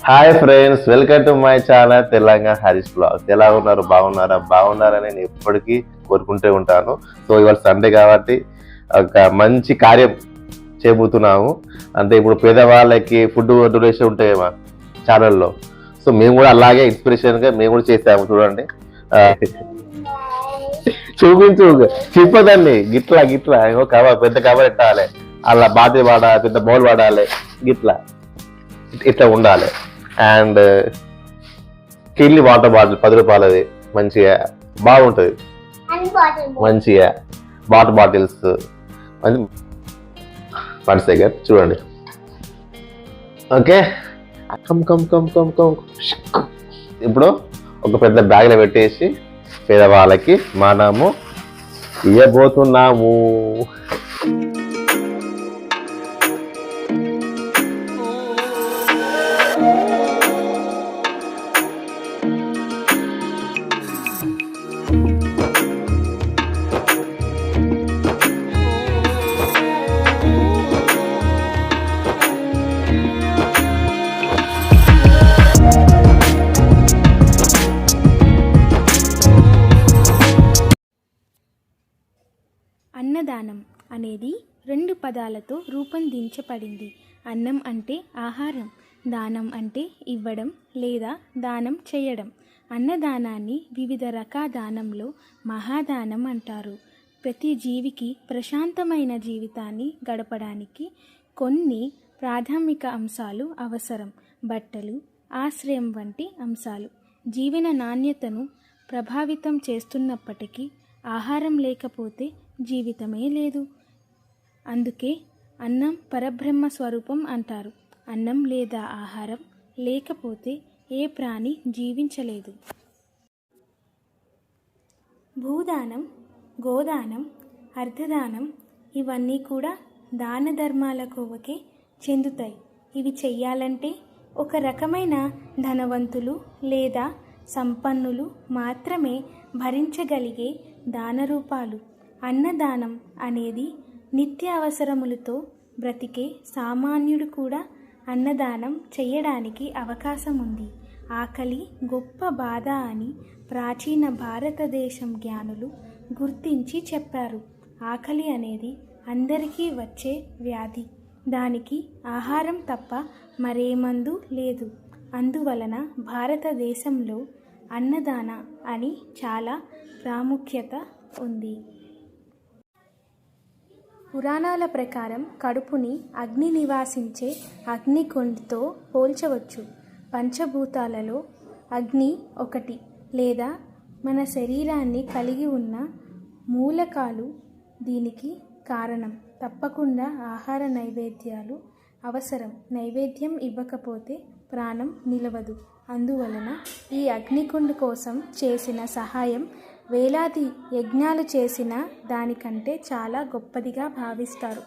Hi friends, welcome to my channel Telangana Harish blogs. ఎలా ఉన్నారు? బాగున్నారని నేను ఎప్పటికీ కోరుకుంటూ ఉంటాను. సో ఇవాళ సండే కాబట్టి ఒక మంచి కార్యం చేయబోతున్నాము. అంటే ఇప్పుడు పేదవాళ్ళకి ఫుడ్ డొనేషన్ ఉంటాయి మా ఛానల్లో. సో మేము కూడా అలాగే ఇన్స్పిరేషన్గా మేము కూడా చేసాము. చూడండి, చూపించు, చెప్పదండి. గిట్లా పెద్ద కవర్ పెట్టాలి, అలా బాటి వాడాలి, పెద్ద బౌల్ వాడాలి, ఇట్లా ఉండాలి. అండ్ కిల్లి వాటర్ బాటిల్ 10 రూపాయలది, మంచిగా బాగుంటుంది. మంచిగా వాటర్ బాటిల్స్ 1 సెకండ్ చూడండి. ఓకే, ఇప్పుడు ఒక పెద్ద బ్యాగ్లో పెట్టేసి పేదవాళ్ళకి మనము ఇవ్వబోతున్నాము. అన్నదానం అనేది 2 పదాలతో రూపొందించబడింది. అన్నం అంటే ఆహారం, దానం అంటే ఇవ్వడం లేదా దానం చేయడం. అన్నదానాన్ని వివిధ రకాల దానంలో మహాదానం అంటారు. ప్రతి జీవికి ప్రశాంతమైన జీవితాన్ని గడపడానికి కొన్ని ప్రాథమిక అంశాలు అవసరం. బట్టలు, ఆశ్రయం వంటి అంశాలు జీవన నాణ్యతను ప్రభావితం చేస్తున్నప్పటికీ ఆహారం లేకపోతే జీవితమే లేదు. అందుకే అన్నం పరబ్రహ్మ స్వరూపం అంటారు. అన్నం లేదా ఆహారం లేకపోతే ఏ ప్రాణి జీవించలేదు. భూదానం, గోదానం, అర్ధదానం ఇవన్నీ కూడా దాన ధర్మాల కోవకే చెందుతాయి. ఇవి చెయ్యాలంటే ఒక రకమైన ధనవంతులు లేదా సంపన్నులు మాత్రమే భరించగలిగే దాన రూపాలు. అన్నదానం అనేది నిత్య అవసరములతో బ్రతికే సామాన్యుడు కూడా అన్నదానం చేయడానికి అవకాశం ఉంది. ఆకలి గొప్ప బాధ అని ప్రాచీన భారతదేశం జ్ఞానులు గుర్తించి చెప్పారు. ఆకలి అనేది అందరికీ వచ్చే వ్యాధి. దానికి ఆహారం తప్ప మరే మందు లేదు. అందువలన భారతదేశంలో అన్నదాన అని చాలా ప్రాముఖ్యత ఉంది. పురాణాల ప్రకారం కడుపుని అగ్ని నివాసించే అగ్నికుండితో పోల్చవచ్చు. పంచభూతాలలో అగ్ని ఒకటి లేదా మన శరీరాన్ని కలిగి ఉన్న మూలకాలు దీనికి కారణం. తప్పకుండా ఆహార నైవేద్యాలు అవసరం. నైవేద్యం ఇవ్వకపోతే ప్రాణం నిలవదు. అందువలన ఈ అగ్నికుండ కోసం చేసిన సహాయం వేలాది యజ్ఞాలు చేసిన దానికంటే చాలా గొప్పదిగా భావిస్తారు.